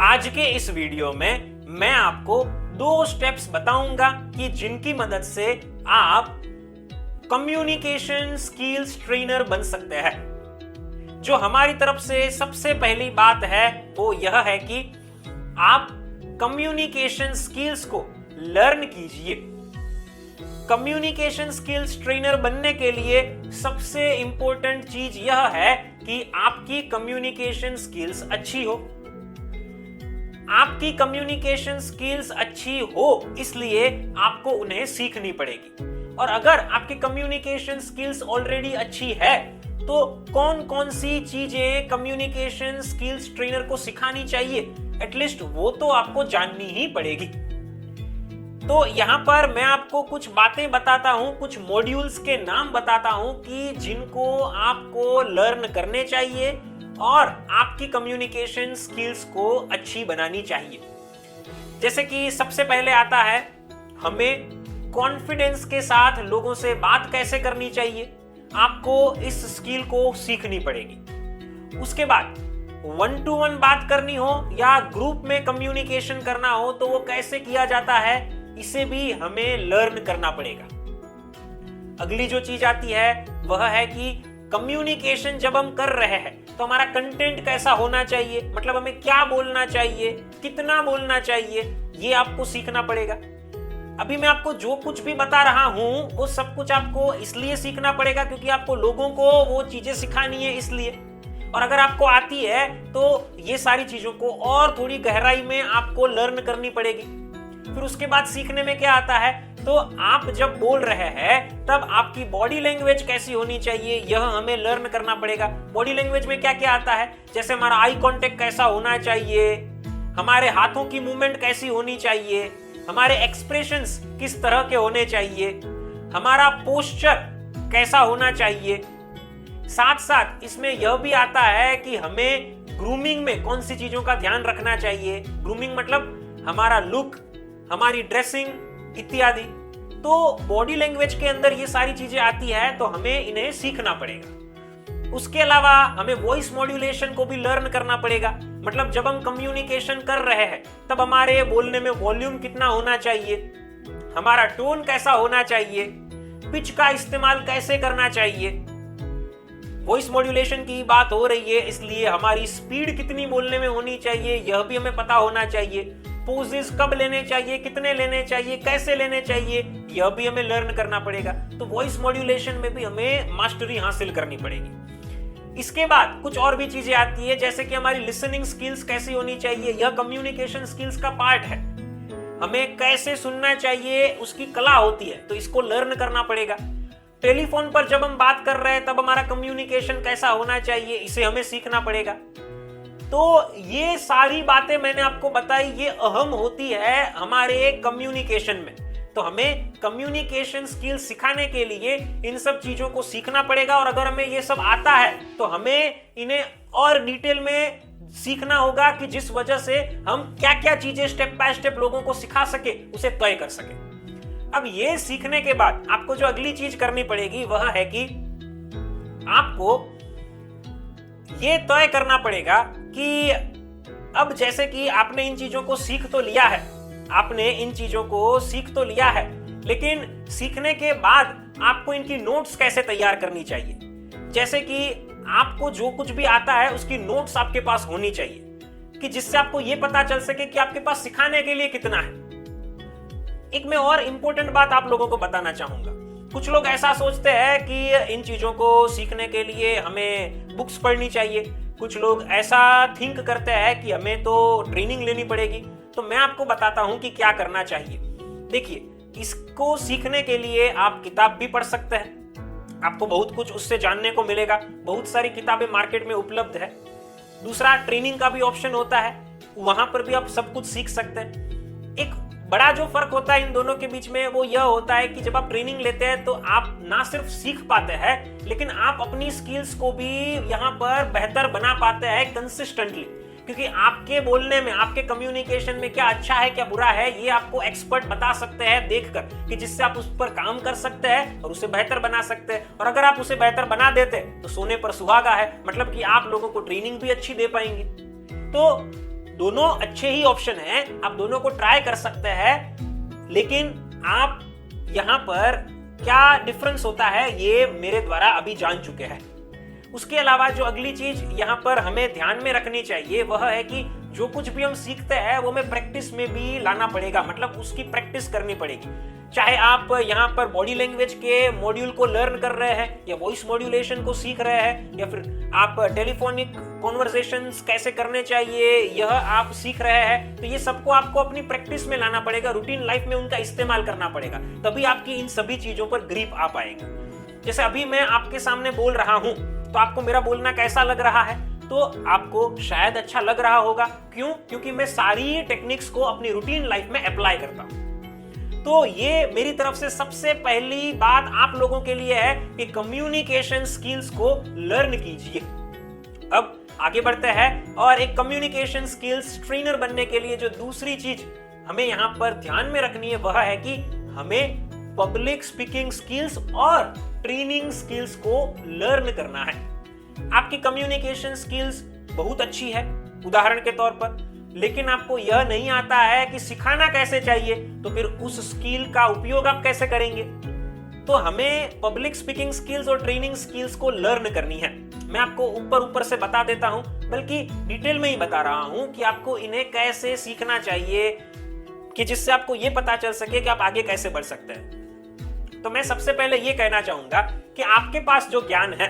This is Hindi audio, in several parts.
आज के इस वीडियो में मैं आपको 2 स्टेप्स बताऊंगा कि जिनकी मदद से आप कम्युनिकेशन स्किल्स ट्रेनर बन सकते हैं। जो हमारी तरफ से सबसे पहली बात है वो यह है कि आप कम्युनिकेशन स्किल्स को लर्न कीजिए। कम्युनिकेशन स्किल्स ट्रेनर बनने के लिए सबसे इंपॉर्टेंट चीज यह है कि आपकी कम्युनिकेशन स्किल्स अच्छी हो। आपकी कम्युनिकेशन स्किल्स अच्छी हो इसलिए आपको उन्हें सीखनी पड़ेगी। और अगर आपकी कम्युनिकेशन स्किल्स ऑलरेडी अच्छी है तो कौन कौन सी चीजें कम्युनिकेशन स्किल्स ट्रेनर को सिखानी चाहिए, एटलीस्ट वो तो आपको जाननी ही पड़ेगी। तो यहां पर मैं आपको कुछ बातें बताता हूं, कुछ मॉड्यूल्स के नाम बताता हूं कि जिनको आपको लर्न करने चाहिए और आपकी कम्युनिकेशन स्किल्स को अच्छी बनानी चाहिए। जैसे कि सबसे पहले आता है हमें कॉन्फिडेंस के साथ लोगों से बात कैसे करनी चाहिए। आपको इस स्किल को सीखनी पड़ेगी। उसके बाद 1 to 1 बात करनी हो या ग्रुप में कम्युनिकेशन करना हो तो वो कैसे किया जाता है, इसे भी हमें लर्न करना पड़ेगा। अगली जो चीज आती है वह है कि कम्युनिकेशन जब हम कर रहे हैं तो हमारा कंटेंट कैसा होना चाहिए, मतलब हमें क्या बोलना चाहिए, कितना बोलना चाहिए, ये आपको सीखना पड़ेगा। अभी मैं आपको जो कुछ भी बता रहा हूं वो सब कुछ आपको इसलिए सीखना पड़ेगा क्योंकि आपको लोगों को वो चीजें सिखानी है इसलिए। और अगर आपको आती है तो ये सारी चीजों को और थोड़ी गहराई में आपको लर्न करनी पड़ेगी। फिर उसके बाद सीखने में क्या आता है, तो आप जब बोल रहे हैं तब आपकी बॉडी लैंग्वेज कैसी होनी चाहिए यह हमें लर्न करना पड़ेगा। बॉडी लैंग्वेज में क्या क्या आता है, जैसे हमारा आई कांटेक्ट कैसा होना चाहिए, हमारे हाथों की मूवमेंट कैसी होनी चाहिए, हमारे एक्सप्रेशंस किस तरह के होने चाहिए, हमारा पोस्चर कैसा होना चाहिए। साथ साथ इसमें यह भी आता है कि हमें ग्रूमिंग में कौन सी चीजों का ध्यान रखना चाहिए। ग्रूमिंग मतलब हमारा लुक, हमारी ड्रेसिंग इत्यादि। तो बॉडी लैंग्वेज के अंदर ये सारी चीजें आती है तो हमें इन्हें सीखना पड़ेगा। उसके अलावा हमें वॉइस मॉड्यूलेशन को भी लर्न करना पड़ेगा। मतलब जब हम कम्युनिकेशन कर रहे हैं तब हमारे बोलने में वॉल्यूम कितना होना चाहिए, हमारा टोन कैसा होना चाहिए, पिच का इस्तेमाल कैसे करना चाहिए। वॉइस मॉड्यूलेशन की बात हो रही है इसलिए हमारी स्पीड कितनी बोलने में होनी चाहिए यह भी हमें पता होना चाहिए। पोजेस कब लेने चाहिए, कितने लेने चाहिए, कैसे लेने चाहिए, यह भी हमें लर्न करना पड़ेगा। तो वॉइस मॉड्यूलेशन में भी हमें मास्टरी हासिल करनी पड़ेगी। इसके बाद कुछ और भी चीजें आती है जैसे कि हमारी लिसनिंग स्किल्स कैसी होनी चाहिए, यह कम्युनिकेशन स्किल्स का पार्ट है। हमें कैसे सुनना चाहिए उसकी कला होती है तो इसको लर्न करना पड़ेगा। टेलीफोन पर जब हम बात कर रहे हैं तब हमारा कम्युनिकेशन कैसा होना चाहिए, इसे हमें सीखना पड़ेगा। तो ये सारी बातें मैंने आपको बताई, ये अहम होती है हमारे कम्युनिकेशन में। तो हमें कम्युनिकेशन स्किल सिखाने के लिए इन सब चीजों को सीखना पड़ेगा। और अगर हमें ये सब आता है तो हमें इन्हें और डिटेल में सीखना होगा कि जिस वजह से हम क्या क्या चीजें स्टेप बाय स्टेप लोगों को सिखा सके, उसे तय कर सके। अब ये सीखने के बाद आपको जो अगली चीज करनी पड़ेगी वह है कि आपको ये तय करना पड़ेगा कि अब जैसे कि आपने इन चीजों को सीख तो लिया है, लेकिन सीखने के बाद आपको इनकी नोट्स कैसे तैयार करनी चाहिए। जैसे कि आपको जो कुछ भी आता है उसकी नोट्स आपके पास होनी चाहिए कि जिससे आपको यह पता चल सके कि आपके पास सिखाने के लिए कितना है। एक मैं और इंपॉर्टेंट बात आप लोगों को बताना चाहूंगा। कुछ लोग ऐसा सोचते हैं कि इन चीजों को सीखने के लिए हमें बुक्स पढ़नी चाहिए, कुछ लोग ऐसा थिंक करते हैं कि हमें तो ट्रेनिंग लेनी पड़ेगी। तो मैं आपको बताता हूं कि क्या करना चाहिए। देखिए, इसको सीखने के लिए आप किताब भी पढ़ सकते हैं, आपको बहुत कुछ उससे जानने को मिलेगा। बहुत सारी किताबें मार्केट में उपलब्ध है। दूसरा, ट्रेनिंग का भी ऑप्शन होता है, वहां पर भी आप सब कुछ सीख सकते हैं। एक बड़ा जो फर्क होता है इन दोनों के बीच में वो यह होता है कि जब आप ट्रेनिंग लेते हैं तो आप ना सिर्फ सीख पाते हैं लेकिन आप अपनी स्किल्स को भी यहाँ पर बेहतर बना पाते हैं कंसिस्टेंटली। क्योंकि आपके बोलने में, आपके कम्युनिकेशन में क्या अच्छा है क्या बुरा है ये आपको एक्सपर्ट बता सकते हैं देखकर, कि जिससे आप उस पर काम कर सकते हैं और उसे बेहतर बना सकते हैं। और अगर आप उसे बेहतर बना देते तो सोने पर सुहागा है, मतलब कि आप लोगों को ट्रेनिंग भी अच्छी दे पाएंगे। तो दोनों अच्छे ही ऑप्शन हैं, आप दोनों को ट्राई कर सकते हैं, लेकिन आप यहाँ पर क्या डिफरेंस होता है ये मेरे द्वारा अभी जान चुके हैं। उसके अलावा जो अगली चीज यहाँ पर हमें ध्यान में रखनी चाहिए वह है कि जो कुछ भी हम सीखते हैं वो हमें प्रैक्टिस में भी लाना पड़ेगा, मतलब उसकी प्रैक्टिस करनी पड़ेगी। चाहे आप यहाँ पर बॉडी लैंग्वेज के मॉड्यूल को लर्न कर रहे हैं या वॉइस मॉड्यूलेशन को सीख रहे हैं या फिर आप टेलीफोनिक कॉन्वर्सेशंस कैसे करने चाहिए यह आप सीख रहे हैं, तो ये सबको आपको अपनी प्रैक्टिस में लाना पड़ेगा, रूटीन लाइफ में उनका इस्तेमाल करना पड़ेगा, तभी आपकी इन सभी चीजों पर ग्रिप आ पाएगी। जैसे अभी मैं आपके सामने बोल रहा हूं तो आपको मेरा बोलना कैसा लग रहा है, तो आपको शायद अच्छा लग रहा होगा। क्यों? क्योंकि मैं सारी टेक्निक्स को अपनी रूटीन लाइफ में अप्लाई करता हूं। तो ये मेरी तरफ से सबसे पहली बात आप लोगों के लिए है कि कम्युनिकेशन स्किल्स को लर्न कीजिए। अब आगे बढ़ते हैं और एक कम्युनिकेशन स्किल्स ट्रेनर बनने के लिए जो दूसरी चीज हमें यहाँ पर ध्यान में रखनी है वह है कि हमें पब्लिक स्पीकिंग स्किल्स और ट्रेनिंग स्किल्स को लर्न करना है। आपकी कम्युनिकेशन स्किल्स बहुत अच्छी है उदाहरण के तौर पर, लेकिन आपको यह नहीं आता है कि सिखाना कैसे चाहिए, तो फिर उस स्किल का उपयोग आप कैसे करेंगे। तो हमें पब्लिक स्पीकिंग स्किल्स और ट्रेनिंग स्किल्स को लर्न करनी है। मैं आपको ऊपर से बता देता हूं, बल्कि डिटेल में ही बता रहा हूं कि आपको इन्हें कैसे सीखना चाहिए कि जिससे आपको यह पता चल सके कि आप आगे कैसे बढ़ सकते हैं। तो मैं सबसे पहले यह कहना चाहूंगा कि आपके पास जो ज्ञान है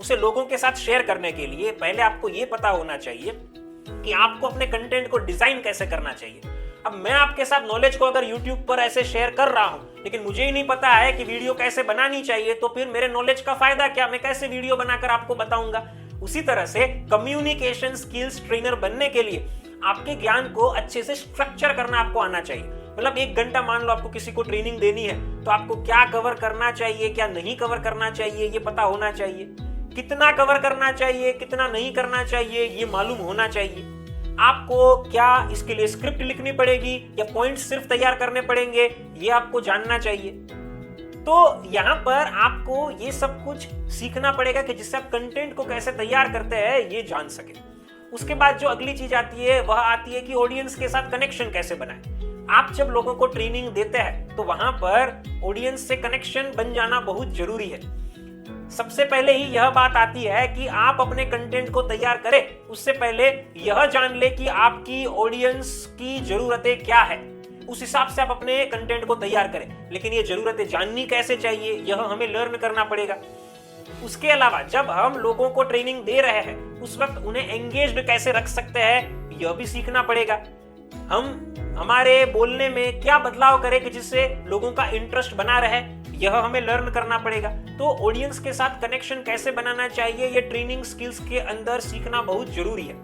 उसे लोगों के साथ शेयर करने के लिए पहले आपको यह पता होना चाहिए कि आपको अपने कंटेंट को डिजाइन कैसे करना चाहिए। अब मैं आपके साथ नॉलेज को अगर YouTube पर ऐसे शेयर कर रहा हूं, लेकिन मुझे ही नहीं पता है कि वीडियो कैसे बनानी चाहिए, तो फिर मेरे नॉलेज का फायदा क्या, मैं कैसे वीडियो बनाकर आपको बताऊंगा। उसी तरह से कम्युनिकेशन स्किल्स ट्रेनर बनने के लिए आपके ज्ञान को अच्छे से स्ट्रक्चर करना आपको आना चाहिए। मतलब 1 घंटा मान लो आपको किसी को ट्रेनिंग देनी है, तो आपको क्या कवर करना चाहिए, क्या नहीं कवर करना चाहिए, ये पता होना चाहिए। कितना कवर करना चाहिए, कितना नहीं करना चाहिए, ये मालूम होना चाहिए। आपको क्या इसके लिए स्क्रिप्ट लिखनी पड़ेगी या पॉइंट्स सिर्फ तैयार करने पड़ेंगे, ये आपको जानना चाहिए। तो यहाँ पर आपको ये सब कुछ सीखना पड़ेगा कि जिससे आप कंटेंट को कैसे तैयार करते हैं ये जान सके। उसके बाद जो अगली चीज आती है वह आती है कि ऑडियंस के साथ कनेक्शन कैसे बनाएं। आप जब लोगों को ट्रेनिंग देते हैं तो वहां पर ऑडियंस से कनेक्शन बन जाना बहुत जरूरी है। सबसे पहले ही यह बात आती है कि आप अपने कंटेंट को तैयार करें उससे पहले यह जान ले कि आपकी ऑडियंस की जरूरतें क्या है, उस हिसाब से आप अपने कंटेंट को तैयार करें। लेकिन ये जरूरतें जाननी कैसे चाहिए यह हमें लर्न करना पड़ेगा। उसके अलावा जब हम लोगों को ट्रेनिंग दे रहे हैं उस वक्त उन्हें एंगेज्ड कैसे रख सकते हैं यह भी सीखना पड़ेगा। हम हमारे बोलने में क्या बदलाव करें कि जिससे लोगों का इंटरेस्ट बना रहे, यह हमें लर्न करना पड़ेगा। तो ऑडियंस के साथ कनेक्शन कैसे बनाना चाहिए ये ट्रेनिंग स्किल्स के अंदर सीखना बहुत जरूरी है।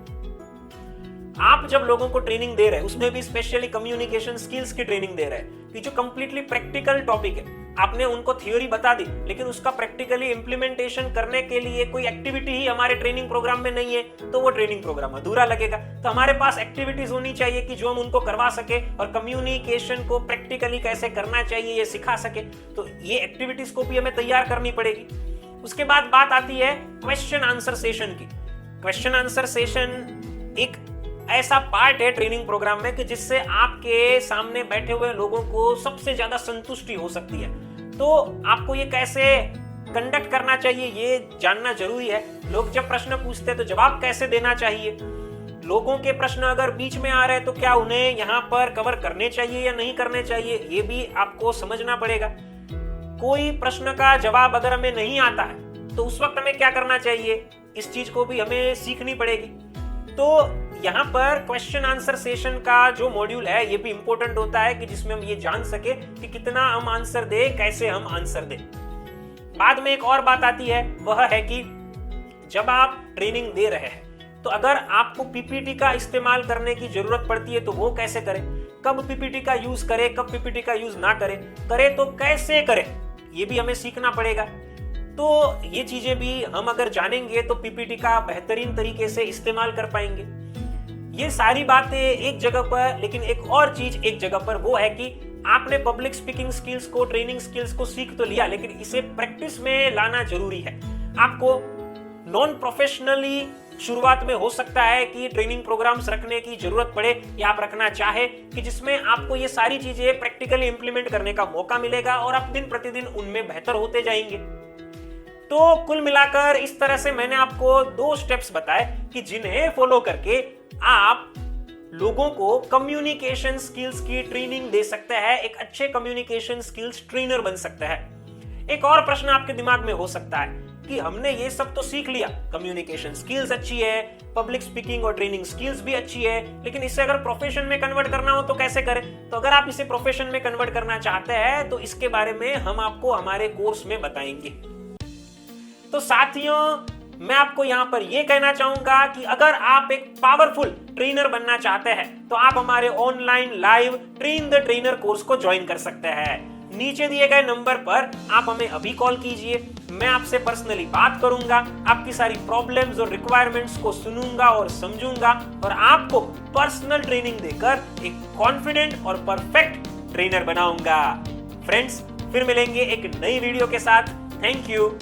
आप जब लोगों को ट्रेनिंग दे रहे हैं उसमें भी स्पेशली कम्युनिकेशन स्किल्स की ट्रेनिंग दे रहे हैं कि जो कंप्लीटली प्रैक्टिकल टॉपिक है, आपने उनको थ्योरी बता दी लेकिन उसका प्रैक्टिकली इंप्लीमेंटेशन करने के लिए कोई एक्टिविटी ही हमारे ट्रेनिंग प्रोग्राम में नहीं है, तो वो ट्रेनिंग प्रोग्राम अधूरा लगेगा। तो हमारे पास एक्टिविटीज होनी चाहिए कि जो हम उनको करवा सके और कम्युनिकेशन को प्रैक्टिकली कैसे करना चाहिए ये सिखा सके। तो ये एक्टिविटीज को भी हमें तैयार करनी पड़ेगी। उसके बाद बात आती है क्वेश्चन आंसर सेशन की। क्वेश्चन आंसर सेशन एक ऐसा पार्ट है ट्रेनिंग प्रोग्राम में कि जिससे आपके सामने बैठे हुए लोगों को सबसे ज्यादा संतुष्टि हो सकती है। तो आपको ये कैसे कंडक्ट करना चाहिए ये जानना जरूरी है। लोग जब प्रश्न पूछते हैं तो जवाब कैसे देना चाहिए, लोगों के प्रश्न अगर बीच में आ रहे हैं तो क्या उन्हें यहाँ पर कवर करने चाहिए या नहीं करने चाहिए, ये भी आपको समझना पड़ेगा। कोई प्रश्न का जवाब अगर हमें नहीं आता है तो उस वक्त हमें क्या करना चाहिए, इस चीज को भी हमें सीखनी पड़ेगी। तो यहाँ पर क्वेश्चन आंसर सेशन का जो मॉड्यूल है ये भी इंपॉर्टेंट होता है कि जिसमें हम ये जान सके कि कितना हम आंसर दें, कैसे हम आंसर दें। बाद में एक और बात आती है वह है कि जब आप ट्रेनिंग दे रहे हैं तो अगर आपको पीपीटी का इस्तेमाल करने की जरूरत पड़ती है तो वो कैसे करें, कब पीपीटी का यूज करें, कब पीपीटी का यूज ना करें, करें तो कैसे करें, ये भी हमें सीखना पड़ेगा। तो ये चीजें भी हम अगर जानेंगे तो पीपीटी का बेहतरीन तरीके से इस्तेमाल कर पाएंगे। ये सारी बातें एक जगह पर, लेकिन एक और चीज एक जगह पर, वो है कि आपने पब्लिक स्पीकिंग स्किल्स को, ट्रेनिंग स्किल्स को सीख तो लिया, लेकिन इसे प्रैक्टिस में लाना जरूरी है। आपको नॉन प्रोफेशनली शुरुआत में हो सकता है कि ट्रेनिंग प्रोग्राम्स रखने की जरूरत पड़े या आप रखना चाहे कि जिसमें आपको ये सारी चीजें प्रैक्टिकली इंप्लीमेंट करने का मौका मिलेगा और आप दिन प्रतिदिन उनमें बेहतर होते जाएंगे। तो कुल मिलाकर इस तरह से मैंने आपको 2 स्टेप्स बताए कि जिन्हें फॉलो करके आप लोगों को कम्युनिकेशन स्किल्स की ट्रेनिंग दे सकते हैं, एक अच्छे कम्युनिकेशन स्किल्स ट्रेनर बन सकते हैं। एक और प्रश्न आपके दिमाग में हो सकता है कि हमने ये सब तो सीख लिया, कम्युनिकेशन स्किल्स अच्छी है, पब्लिक स्पीकिंग और ट्रेनिंग स्किल्स भी अच्छी है, लेकिन इसे अगर प्रोफेशन में कन्वर्ट करना हो तो कैसे करें? तो अगर आप इसे प्रोफेशन में कन्वर्ट करना चाहते हैं तो इसके बारे में हम आपको हमारे कोर्स में बताएंगे। तो साथियों, मैं आपको यहां पर यह कहना चाहूंगा कि अगर आप एक पावरफुल ट्रेनर बनना चाहते हैं तो आप हमारे online live train the trainer course को ज्वाइन कर सकते हैं। नीचे दिए गए नंबर पर आप हमें अभी कॉल कीजिए, मैं आपसे पर्सनली बात करूंगा, आपकी सारी प्रॉब्लम्स और रिक्वायरमेंट्स को सुनूंगा और समझूंगा और आपको पर्सनल ट्रेनिंग देकर एक कॉन्फिडेंट और परफेक्ट ट्रेनर बनाऊंगा। फ्रेंड्स, फिर मिलेंगे एक नई वीडियो के साथ। Thank you.